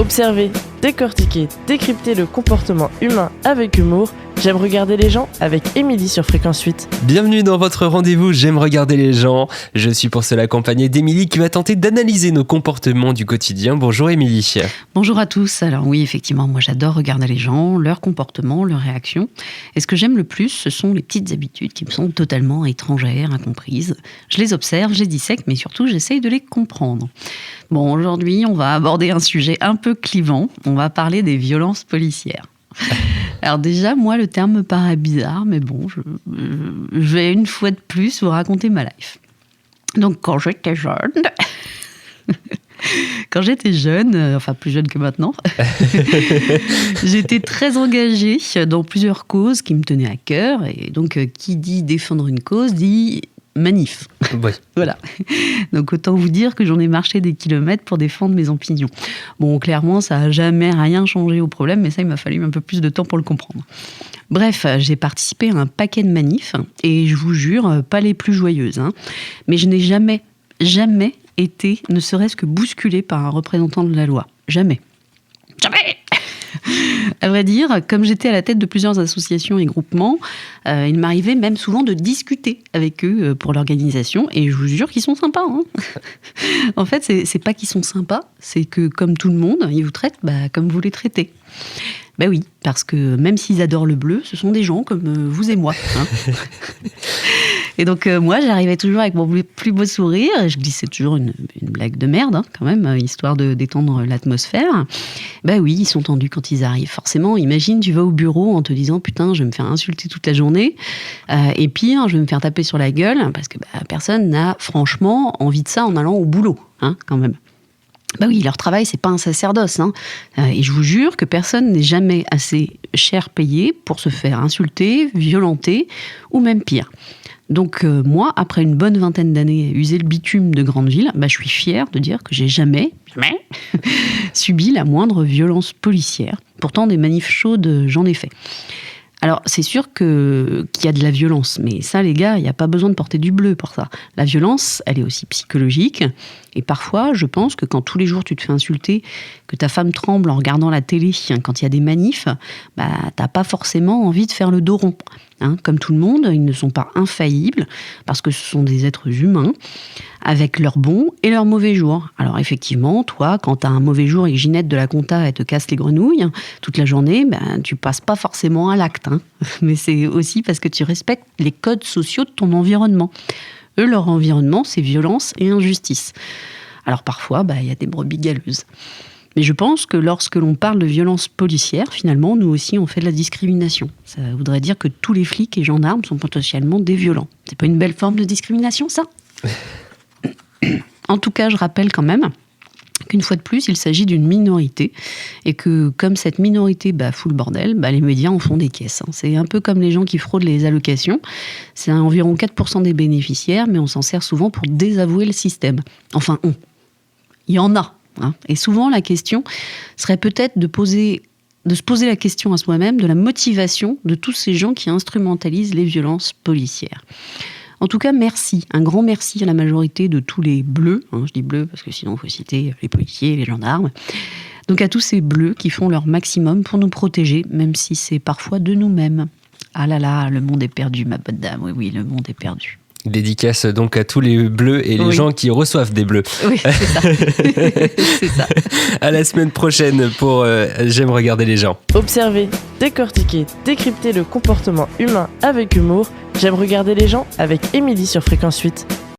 Observer, décortiquer, décrypter le comportement humain avec humour. J'aime regarder les gens avec Émilie sur Fréquence 8. Bienvenue dans votre rendez-vous J'aime regarder les gens. Je suis pour cela accompagné d'Émilie qui va tenter d'analyser nos comportements du quotidien. Bonjour Émilie. Bonjour à tous. Alors oui, effectivement, moi j'adore regarder les gens, leurs comportements, leurs réactions. Et ce que j'aime le plus, ce sont les petites habitudes qui me sont totalement étrangères, incomprises. Je les observe, je les dissèque, mais surtout j'essaye de les comprendre. Bon, aujourd'hui, on va aborder un sujet un peu clivant. On va parler des violences policières. Alors déjà, moi, le terme me paraît bizarre, mais bon, je vais une fois de plus vous raconter ma life. Donc, quand j'étais jeune, enfin plus jeune que maintenant, j'étais très engagée dans plusieurs causes qui me tenaient à cœur. Et donc, qui dit défendre une cause dit manif. Oui. Voilà. Donc autant vous dire que j'en ai marché des kilomètres pour défendre mes opinions. Bon, clairement, ça n'a jamais rien changé au problème, mais ça, il m'a fallu un peu plus de temps pour le comprendre. Bref, j'ai participé à un paquet de manifs, et je vous jure, pas les plus joyeuses, hein, mais je n'ai jamais été, ne serait-ce que bousculée par un représentant de la loi. Jamais. À vrai dire, comme j'étais à la tête de plusieurs associations et groupements, il m'arrivait même souvent de discuter avec eux pour l'organisation, et je vous jure qu'ils sont sympas. Hein. En fait, c'est pas qu'ils sont sympas, c'est que comme tout le monde, ils vous traitent comme vous les traitez. Ben oui, parce que même s'ils adorent le bleu, ce sont des gens comme vous et moi. Hein. Et donc moi, j'arrivais toujours avec mon plus beau sourire, et je glissais toujours une blague de merde, hein, quand même, histoire de détendre l'atmosphère. Ben oui, ils sont tendus quand ils arrivent. Forcément, imagine, tu vas au bureau en te disant « Putain, je vais me faire insulter toute la journée. Et pire, je vais me faire taper sur la gueule, parce que personne n'a franchement envie de ça en allant au boulot, hein, quand même. » Bah oui, leur travail, c'est pas un sacerdoce. Hein. Et je vous jure que personne n'est jamais assez cher payé pour se faire insulter, violenter, ou même pire. Donc moi, après une bonne vingtaine d'années à user le bitume de grande ville, je suis fière de dire que j'ai jamais subi la moindre violence policière. Pourtant, des manifs chaudes, j'en ai fait. Alors, c'est sûr qu'il y a de la violence, mais ça, les gars, il n'y a pas besoin de porter du bleu pour ça. La violence, elle est aussi psychologique, et parfois, je pense que quand tous les jours tu te fais insulter, que ta femme tremble en regardant la télé, quand il y a des manifs, t'as pas forcément envie de faire le dos rond. Hein, comme tout le monde, ils ne sont pas infaillibles, parce que ce sont des êtres humains, avec leurs bons et leurs mauvais jours. Alors effectivement, toi, quand tu as un mauvais jour et que Ginette de la compta, elle te casse les grenouilles toute la journée, tu passes pas forcément à l'acte. Hein. Mais c'est aussi parce que tu respectes les codes sociaux de ton environnement. Eux, leur environnement, c'est violence et injustice. Alors parfois, il y a des brebis galeuses. Mais je pense que lorsque l'on parle de violence policière, finalement, nous aussi, on fait de la discrimination. Ça voudrait dire que tous les flics et gendarmes sont potentiellement des violents. C'est pas une belle forme de discrimination, ça ? En tout cas, je rappelle quand même qu'une fois de plus, il s'agit d'une minorité, et que comme cette minorité fout le bordel, les médias en font des caisses. Hein. C'est un peu comme les gens qui fraudent les allocations. C'est environ 4% des bénéficiaires, mais on s'en sert souvent pour désavouer le système. Enfin, il y en a. Hein. Et souvent, la question serait peut-être de se poser la question à soi-même de la motivation de tous ces gens qui instrumentalisent les violences policières. En tout cas, merci, un grand merci à la majorité de tous les bleus, hein, je dis bleus parce que sinon il faut citer les policiers, les gendarmes, donc à tous ces bleus qui font leur maximum pour nous protéger, même si c'est parfois de nous-mêmes. Ah là là, le monde est perdu, ma bonne dame, oui, le monde est perdu. Dédicace donc à tous les bleus et les gens qui reçoivent des bleus. Oui, c'est ça. C'est ça. À la semaine prochaine pour J'aime regarder les gens. Observer, décortiquer, décrypter le comportement humain avec humour. J'aime regarder les gens avec Émilie sur Fréquence 8.